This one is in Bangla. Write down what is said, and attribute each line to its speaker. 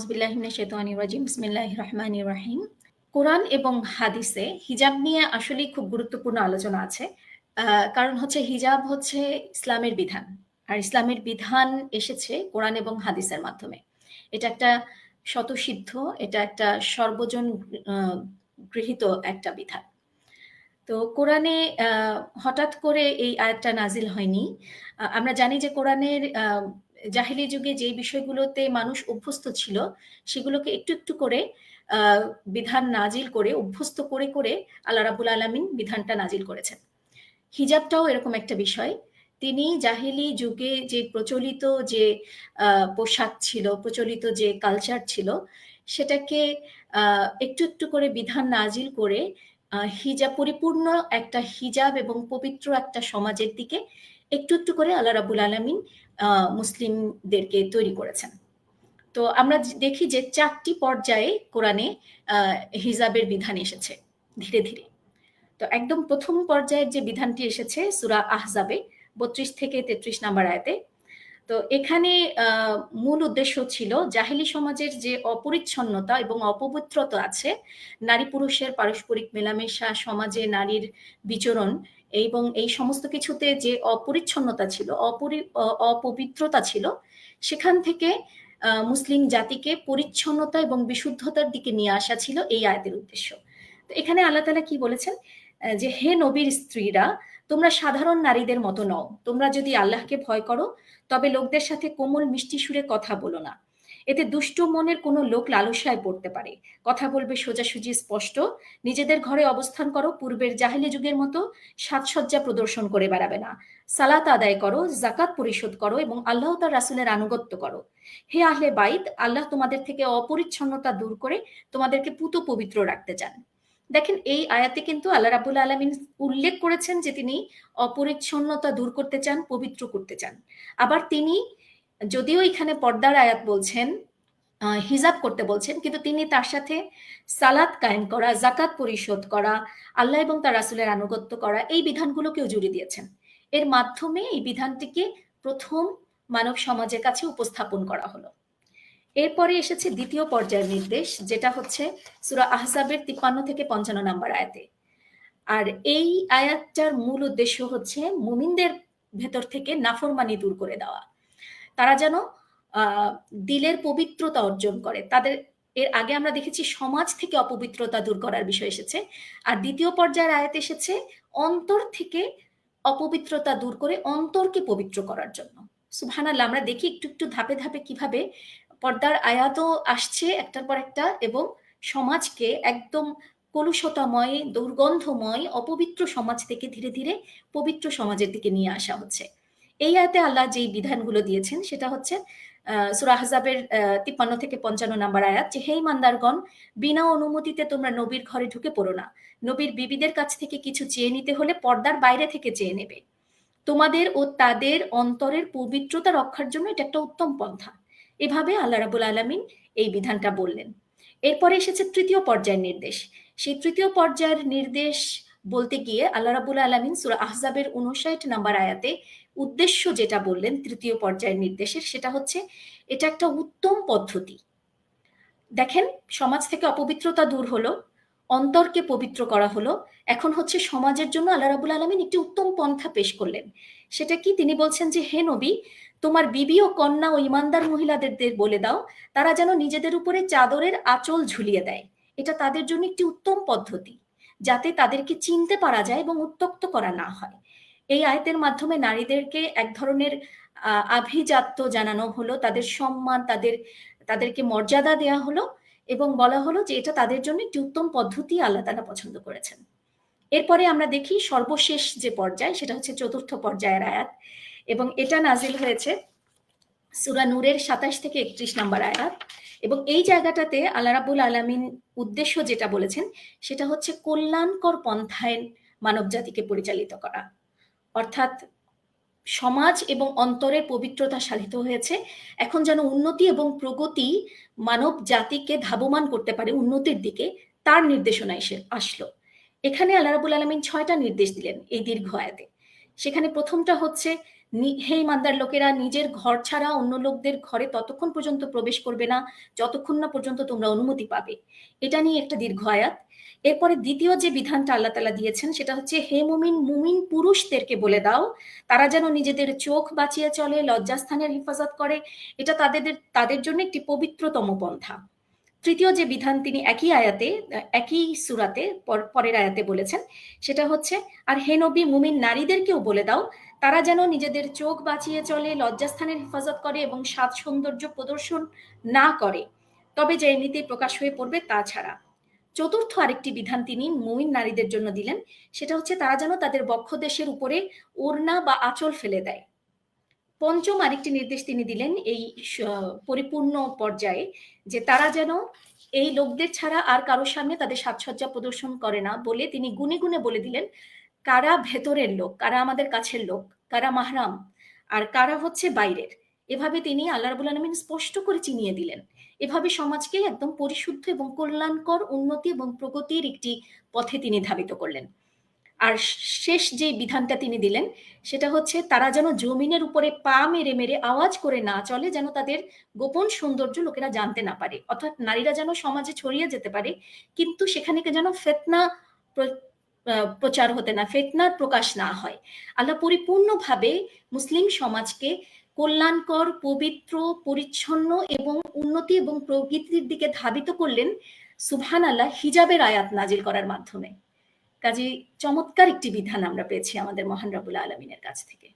Speaker 1: আউযুবিল্লাহি মিনাশ শাইতানির রাজিম। বিসমিল্লাহির রহমানির রহিম। কোরআন এবং হাদিসে হিজাব নিয়ে আসলেই খুব গুরুত্বপূর্ণ আলোচনা আছে। কারণ হচ্ছে হিজাব হচ্ছে ইসলামের বিধান। আর ইসলামের বিধান এসেছে কোরআন এবং হাদিসের মাধ্যমে। এটা একটা স্বতঃসিদ্ধ, এটা একটা সর্বজন আ গৃহীত একটা বিধান। তো কোরআনে হঠাৎ করে এই আয়াতটা নাজিল হয়নি। আমরা জানি যে কোরআনের জাহেলি যুগে যেই বিষয়গুলোতে মানুষ অভ্যস্ত ছিল, সেগুলোকে একটু, একটু করে আ বিধান নাজিল করে অভ্যস্ত করে আল্লাহ রাব্বুল আলামিন বিধানটা নাজিল করেছেন। হিজাবটাও এরকম একটা বিষয়। তিনি জাহেলি যুগে যে প্রচলিত যে আ পোশাক ছিল, প্রচলিত যে কালচার ছিল, সেটাকে আ একটু, একটু করে বিধান নাজিল করে হিজাব পরিপূর্ণ একটা হিজাব এবং পবিত্র একটা সমাজের দিকে একটু, একটু করে আল্লাহ রাব্বুল আলামিন আ মুসলিমদেরকে তৈরি করেছেন। তো আমরা দেখি যে ৪ টি পর্যায়ে কোরআনে আ হিজাবের বিধান এসেছে ধীরে, ধীরে। তো একদম ১ম পর্যায়ের যে বিধানটি এসেছে সূরা আহজাবে ৩২ থেকে ৩৩ নাম্বার আয়াতে। তো এখানে আ মূল উদ্দেশ্য ছিল জাহেলি সমাজের যে অপরিচ্ছন্নতা এবং অপবিত্রতা আছে, নারী-পুরুষের পারস্পরিক মেলামেশা, সমাজে নারীর বিচরণ এবং এই সমস্ত কিছুতে যে অপরিচ্ছন্নতা ছিল, অপবিত্রতা ছিল, সেখান থেকে মুসলিম জাতিকে পরিচ্ছন্নতা এবং বিশুদ্ধতার দিকে নিয়ে আসা ছিল এই আয়াতের উদ্দেশ্য। তো এখানে আল্লাহ তাআলা কি বলেছেন? যে, "হে নবীর স্ত্রীরা, তোমরা সাধারণ নারীদের মতো নও। তোমরা যদি আল্লাহকে ভয় করো, তবে লোকদের সাথে কোমল মিষ্টি সুরে কথা বলো না। এতে দুষ্ট মনের কোনো লোক লালসায় পড়তে পারে। কথা বলবে সোজাসুজি স্পষ্ট। নিজেদের ঘরে অবস্থান করো, পূর্বের জাহেলি যুগের মতো সাজসজ্জা প্রদর্শন করে বেড়াবে না। সালাত আদায় করো, যাকাত পরিশোধ করো এবং আল্লাহ ও তার রাসূলের আনুগত্য করো। হে আহলে বাইত, আল্লাহ তোমাদের থেকে অপরিচ্ছন্নতা দূর করে তোমাদেরকে পুত পবিত্র রাখতে চান।" দেখেন এই আয়াতে কিন্তু আল্লাহ রাব্বুল আলামিন উল্লেখ করেছেন যে তিনি অপরিচ্ছন্নতা দূর করতে চান, পবিত্র করতে চান। আবার তিনি যদিও এখানে পর্দার আয়াত বলছেন, হিজাব করতে বলছেন, কিন্তু তিনি তার সাথে সালাত কায়েম করা, যাকাত পরিশোধ করা, আল্লাহ এবং তার রাসূলের আনুগত্য করা এই বিধানগুলোকেও জুড়ে দিয়েছেন। এর মাধ্যমে এই বিধানটিকে ১ম মানব সমাজের কাছে উপস্থাপন করা হলো। এরপরে এসেছে ২য় পর্যায়ের নির্দেশ, যেটা হচ্ছে সূরা আহজাবের ৫৩ থেকে ৫৫ নাম্বার আয়াতে। আর এই আয়াতটার মূল উদ্দেশ্য হচ্ছে মুমিনদের ভেতর থেকে নাফরমানি দূর করে দেওয়া। তারা যেন আ দিলের পবিত্রতা অর্জন করে। এর আগে আমরা দেখেছি সমাজ থেকে অপবিত্রতা দূর করার বিষয় এসেছে। আর ২য় পর্যায়ের আয়াত এসেছে অন্তর থেকে অপবিত্রতা দূর করে অন্তরকে পবিত্র করার জন্য। সুবহানাল্লাহ! আমরা দেখি একটু, একটু ধাপে, ধাপে কিভাবে পর্দার আয়াতও আসছে একটার পর একটা এবং সমাজকে একদম কলুষতাময়, দুর্গন্ধময়, অপবিত্র সমাজ থেকে ধীরে, ধীরে পবিত্র সমাজের দিকে নিয়ে আসা হচ্ছে। এই আয়াতে আল্লাহ যেই বিধানগুলো দিয়েছেন সেটা হচ্ছে সূরা আহজাবের ৫৩ থেকে ৫৫ নাম্বার আয়াত যে, "হে ঈমানদারগণ, বিনা অনুমতিতে তোমরা নবীর ঘরে ঢুকে পড়ো না। নবীর বিবিদের কাছ থেকে কিছু চেয়ে নিতে হলে পর্দার বাইরে থেকে চেয়ে নেবে। তোমাদের ও তাদের অন্তরের পবিত্রতা রক্ষার জন্য এটা একটা উত্তম পন্থা।" এভাবে আল্লাহ রাব্বুল আলামিন এই বিধানটা বললেন। এরপরে এসেছে ৩য় পর্যায়ের নির্দেশ। সেই ৩য় পর্যায়ের নির্দেশ বলতে গিয়ে আল্লাহ রাব্বুল আলামিন সূরা আহজাবের ৫৯ নাম্বার আয়াতে উদ্দেশ্য যেটা বললেন ৩য় পর্যায়ের নির্দেশের, সেটা হচ্ছে এটা একটা উত্তম পদ্ধতি। দেখেন সমাজ থেকে অপবিত্রতা দূর হলো, অন্তরকে পবিত্র করা হলো। এখন হচ্ছে সমাজের জন্য আল্লাহ রাব্বুল আলামিন একটি উত্তম পন্থা পেশ করলেন। সেটা কি? তিনি বলছেন যে, "হে নবী, তোমার বিবি ও কন্যা ও ঈমানদার মহিলাদের বলে দাও, তারা যেন নিজেদের উপরে চাদরের আঁচল ঝুলিয়ে দেয়। এটা তাদের জন্য একটি উত্তম পদ্ধতি, যাতে তাদেরকে চিনতে পারা যায় এবং উত্ত্যক্ত করা না হয়।" এই আয়াতের মাধ্যমে নারীদেরকে এক ধরনের আভিজাত্য জানানো হলো, তাদের সম্মান, তাদেরকে মর্যাদা দেয়া হলো এবং বলা হলো যে এটা তাদের জন্য একটি উত্তম পদ্ধতি আল্লাহ তাআলা পছন্দ করেছেন। এরপরে আমরা দেখি সর্বশেষ যে পর্যায় সেটা হচ্ছে ৪র্থ পর্যায়ের আয়াত এবং এটা নাজিল হয়েছে সূরা নূরের ২৭ থেকে ৩১ নাম্বার আয়াত এবং এই জায়গাটাতে আল্লাহ রাব্বুল আলামিন উদ্দেশ্য যেটা বলেছেন সেটা হচ্ছে কল্যাণকর পন্থায় মানবজাতিকে পরিচালিত করা। অর্থাৎ সমাজ এবং অন্তরের পবিত্রতা সাধিত হয়েছে। এখন যেন উন্নতি এবং প্রগতি মানব জাতিকে ধাবমান করতে পারে উন্নতির দিকে, তার নির্দেশনা আসলো। এখানে আল্লাহ রাব্বুল আলামিন ৬ টা নির্দেশ দিলেন এই দীর্ঘ আয়াতে। সেখানে ১ম টা হচ্ছে হে ইমানদার লোকেরা, নিজের ঘর ছাড়া অন্য লোকদের ঘরে ততক্ষণ পর্যন্ত প্রবেশ করবে না যতক্ষণ না পর্যন্ত তোমরা অনুমতি পাবে। এটা নিয়ে একটা দীর্ঘ আয়াত। এরপরে দ্বিতীয় যে বিধানটা আল্লাহ তাআলা দিয়েছেন সেটা হচ্ছে, হে মুমিন পুরুষদেরকে বলে দাও তারা যেন নিজেদের চোখ বাঁচিয়ে চলে, লজ্জাস্থানের হেফাজত করে। এটা তাদের জন্য একটি পবিত্রতম পন্থা। তৃতীয় যে বিধান তিনি একই আয়াতে, একই সূরাতে পরের আয়াতে বলেছেন সেটা হচ্ছে, আর হে নবী মুমিন নারীদেরকেও বলে দাও তারা যেন নিজেদের চোখ বাঁচিয়ে চলে, লজ্জাস্থানের হেফাজত করে এবং সাজ সৌন্দর্য প্রদর্শন না করে, তবে যে নীতি প্রকাশ হয়ে পড়বে তা ছাড়া। চতুর্থ আরেকটি বিধান তিনি মুমিন নারীদের জন্য দিলেন, সেটা হচ্ছে তারা যেন তাদের বক্ষদেশের উপরে ওড়না বা আঁচল ফেলে দেয়। পঞ্চম আরেকটি নির্দেশ তিনি দিলেন এই পরিপূর্ণ পর্যায়ে, যে তারা যেন এই লোকদের ছাড়া আর কারোর সামনে তাদের সাজসজ্জা প্রদর্শন করে না, বলে তিনি গুনে গুনে বলে দিলেন কারা ভেতরের লোক, কারা আমাদের কাছের লোক, কারা মাহরাম, আর কারা হচ্ছে বাইরের। এভাবে তিনি আল্লাহ রাব্বুল আলামিন স্পষ্ট করে চিনিয়ে দিলেন। এভাবে সমাজকে একদম পরিশুদ্ধ এবং কল্যাণকর উন্নতি এবং প্রগতির একটি পথে তিনি ধাবিত করলেন। আর শেষ যে বিধানটা তিনি দিলেন সেটা হচ্ছে, তারা যেন জমিনের উপরে পা মেরে মেরে আওয়াজ করে না চলে, যেন তাদের গোপন সৌন্দর্য লোকেরা জানতে না পারে। অর্থাৎ নারীরা যেন সমাজে ছড়িয়ে যেতে পারে, কিন্তু সেখানে যেন ফিতনা প্রচার হতে না, ফিতনার প্রকাশ না হয়। আল্লাহ পরিপূর্ণভাবে মুসলিম সমাজকে কল্যাণকর, পবিত্র, পরিচ্ছন্ন এবং উন্নতি এবং প্রগতির দিকে ধাবিত করলেন সুবহানাল্লাহ হিজাবের আয়াত নাজিল করার মাধ্যমে। কাজেই চমৎকার একটি বিধান আমরা পেয়েছি আমাদের মহান রব্বুল আলামিনের কাছ থেকে।